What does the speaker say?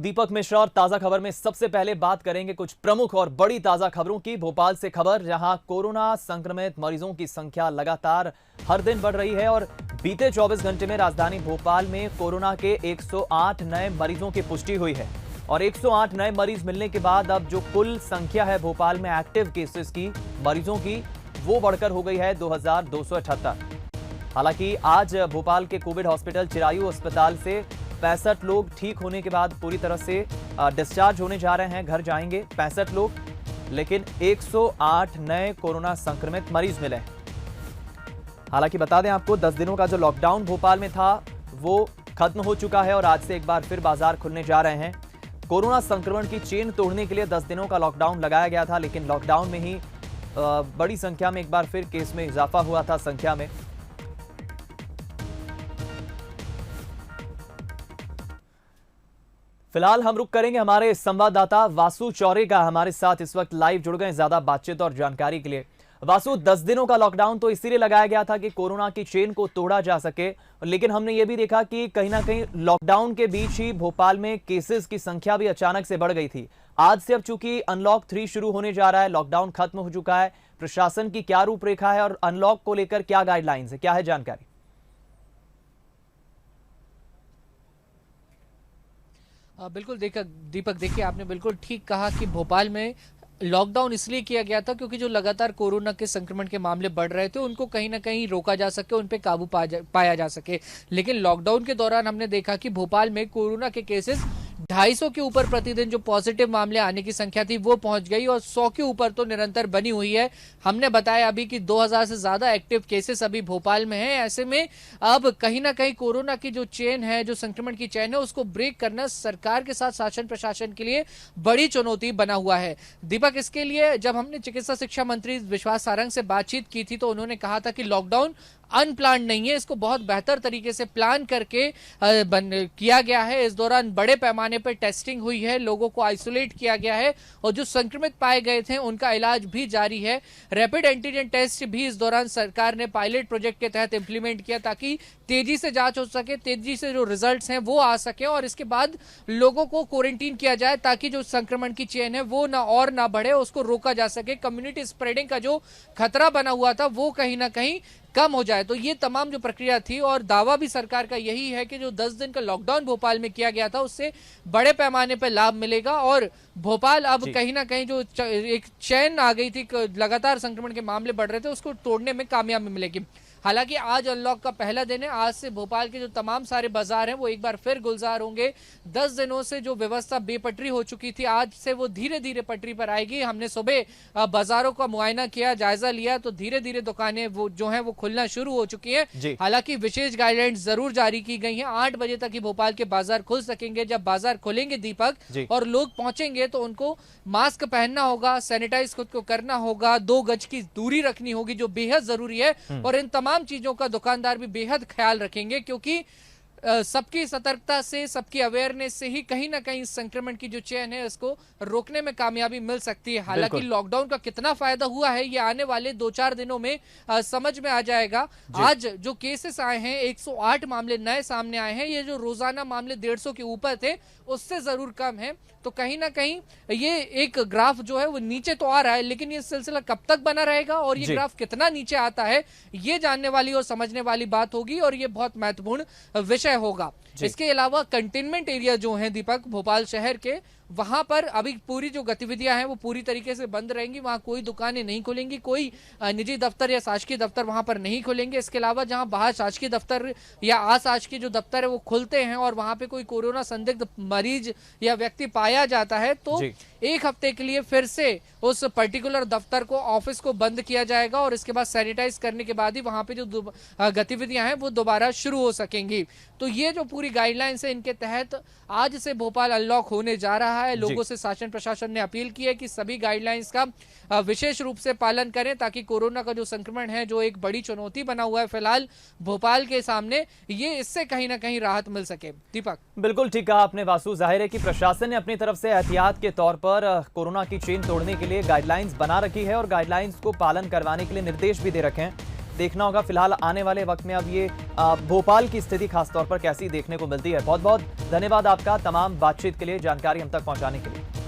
दीपक मिश्रा और ताजा खबर में सबसे पहले बात करेंगे कुछ प्रमुख और बड़ी ताजा खबरों की। भोपाल से खबर, जहां कोरोना संक्रमित मरीजों की संख्या लगातार हर दिन बढ़ रही है और बीते 24 घंटे में राजधानी भोपाल में कोरोना के 108 नए मरीजों की पुष्टि हुई है और 108 नए मरीज मिलने के बाद अब जो कुल संख्या है भोपाल में एक्टिव केसेस की, मरीजों की, वो बढ़कर हो गई है 2278। हालांकि आज भोपाल के कोविड हॉस्पिटल चिरायू अस्पताल से 65 लोग ठीक होने के बाद पूरी तरह से डिस्चार्ज होने जा रहे हैं, घर जाएंगे 65 लोग, लेकिन 108 नए कोरोना संक्रमित मरीज मिले हैं। हालांकि बता दें आपको, 10 दिनों का जो लॉकडाउन भोपाल में था वो खत्म हो चुका है और आज से एक बार फिर बाजार खुलने जा रहे हैं। कोरोना संक्रमण की चेन तोड़ने के लिए 10 दिनों का लॉकडाउन लगाया गया था, लेकिन लॉकडाउन में ही बड़ी संख्या में एक बार फिर केस में इजाफा हुआ था संख्या में। फिलहाल हम रुक करेंगे हमारे संवाददाता वासु चौरे का, हमारे साथ इस वक्त लाइव जुड़ गए ज्यादा बातचीत और जानकारी के लिए। वासु, 10 दिनों का लॉकडाउन तो इसीलिए लगाया गया था कि कोरोना की चेन को तोड़ा जा सके, लेकिन हमने ये भी देखा कि कहीं ना कहीं लॉकडाउन के बीच ही भोपाल में केसेस की संख्या भी अचानक से बढ़ गई थी। आज से अब चूंकि अनलॉक 3 शुरू होने जा रहा है, लॉकडाउन खत्म हो चुका है, प्रशासन की क्या रूपरेखा है और अनलॉक को लेकर क्या गाइडलाइंस है, क्या है जानकारी? बिल्कुल दीपक, देखिए आपने बिल्कुल ठीक कहा कि भोपाल में लॉकडाउन इसलिए किया गया था क्योंकि जो लगातार कोरोना के संक्रमण के मामले बढ़ रहे थे उनको कहीं ना कहीं रोका जा सके, उन पे काबू पाया जा सके। लेकिन लॉकडाउन के दौरान हमने देखा कि भोपाल में कोरोना के केसेस 250 के ऊपर प्रतिदिन जो पॉजिटिव मामले आने की संख्या थी वो पहुंच गई और 100 के ऊपर तो निरंतर बनी हुई है। हमने बताया अभी कि 2000 से ज्यादा एक्टिव केसेस अभी भोपाल में हैं। ऐसे में अब कहीं ना कहीं कोरोना की जो चेन है, जो संक्रमण की चेन है, उसको ब्रेक करना सरकार के साथ शासन प्रशासन के लिए बड़ी चुनौती बना हुआ है। दीपक, इसके लिए जब हमने चिकित्सा शिक्षा मंत्री विश्वास सारंग से बातचीत की थी तो उन्होंने कहा था कि लॉकडाउन अनप्लान्ड नहीं है, इसको बहुत बेहतर तरीके से प्लान करके किया गया है। इस दौरान बड़े पैमाने पर टेस्टिंग हुई है, लोगों को आइसोलेट किया गया है और जो संक्रमित पाए गए थे उनका इलाज भी जारी है। रैपिड एंटीजन टेस्ट भी इस दौरान सरकार ने पायलट प्रोजेक्ट के तहत इंप्लीमेंट किया ताकि तेजी से जांच हो सके, तेजी से जो रिजल्ट्स हैं वो आ सके और इसके बाद लोगों को क्वारंटीन किया जाए ताकि जो संक्रमण की चेन है वो ना बढ़े, उसको रोका जा सके। कम्युनिटी स्प्रेडिंग का जो खतरा बना हुआ था वो कहीं ना कहीं कम हो जाए। तो ये तमाम जो प्रक्रिया थी और दावा भी सरकार का यही है कि जो 10 दिन का लॉकडाउन भोपाल में किया गया था उससे बड़े पैमाने पर लाभ मिलेगा और भोपाल अब कहीं ना कहीं जो एक चैन आ गई थी, लगातार संक्रमण के मामले बढ़ रहे थे, उसको तोड़ने में कामयाबी मिलेगी। हालांकि आज अनलॉक का पहला दिन है, आज से भोपाल के जो तमाम सारे बाजार हैं वो एक बार फिर गुलजार होंगे। 10 दिनों से जो व्यवस्था बेपटरी हो चुकी थी, आज से वो धीरे धीरे पटरी पर आएगी। हमने सुबह बाजारों का मुआयना किया, जायजा लिया, तो धीरे धीरे दुकानें वो जो हैं वो खुलना शुरू हो चुकी हैं। हालांकि विशेष गाइडलाइंस जरूर जारी की गई हैं। 8 बजे तक ही भोपाल के बाजार खुल सकेंगे। जब बाजार खुलेंगे दीपक और लोग पहुंचेंगे तो उनको मास्क पहनना होगा, सैनिटाइज खुद को करना होगा, 2 गज की दूरी रखनी होगी जो बेहद जरूरी है और इन तमाम चीजों का दुकानदार भी बेहद ख्याल रखेंगे क्योंकि सबकी सतर्कता से, सबकी अवेयरनेस से ही कहीं ना कहीं संक्रमण की जो चेन है उसको रोकने में कामयाबी मिल सकती है। हालांकि लॉकडाउन का कितना फायदा हुआ है ये आने वाले 2-4 दिनों में समझ में आ जाएगा। आज जो केसेस आए हैं, 108 मामले नए सामने आए हैं, ये जो रोजाना मामले 150 के ऊपर थे उससे जरूर कम है। तो कहीं ना कहीं ये एक ग्राफ जो है वो नीचे तो आ रहा है, लेकिन ये सिलसिला कब तक बना रहेगा और ये ग्राफ कितना नीचे आता है ये जानने वाली और समझने वाली बात होगी और ये बहुत महत्वपूर्ण विषय होगा। इसके अलावा कंटेनमेंट एरिया जो है दीपक भोपाल शहर के, वहां पर अभी पूरी जो गतिविधियां हैं वो पूरी तरीके से बंद रहेंगी। वहां कोई दुकानें नहीं खुलेंगी, कोई निजी दफ्तर या शासकीय दफ्तर वहां पर नहीं खुलेंगे। इसके अलावा जहां बाहर शासकीय दफ्तर या अशासकीय जो दफ्तर है वो खुलते हैं और वहां पे कोई कोरोना संदिग्ध मरीज या व्यक्ति पाया जाता है तो 1 हफ्ते के लिए फिर से उस पर्टिकुलर दफ्तर को, ऑफिस को बंद किया जाएगा और इसके बाद सैनिटाइज करने के बाद ही वहां पे जो गतिविधियां हैं वो दोबारा शुरू हो सकेंगी। तो ये जो पूरी गाइडलाइंस है इनके तहत आज से भोपाल अनलॉक होने जा रहा है। लोगों से शासन प्रशासन ने अपील की है कि सभी गाइडलाइंस का विशेष रूप से पालन करें ताकि कोरोना का जो संक्रमण है, जो एक बड़ी चुनौती बना हुआ है फिलहाल भोपाल के सामने, ये इससे कहीं ना कहीं राहत मिल सके। दीपक, बिल्कुल ठीक कहा आपने वासु। जाहिर है कि प्रशासन ने अपनी तरफ से एहतियात के तौर पर कोरोना की चेन तोड़ने के लिए गाइडलाइंस बना रखी है और गाइडलाइंस को पालन करवाने के लिए निर्देश भी दे रखे हैं। देखना होगा फिलहाल आने वाले वक्त में अब ये भोपाल की स्थिति खासतौर पर कैसी देखने को मिलती है। बहुत बहुत धन्यवाद आपका तमाम बातचीत के लिए, जानकारी हम तक पहुंचाने के लिए।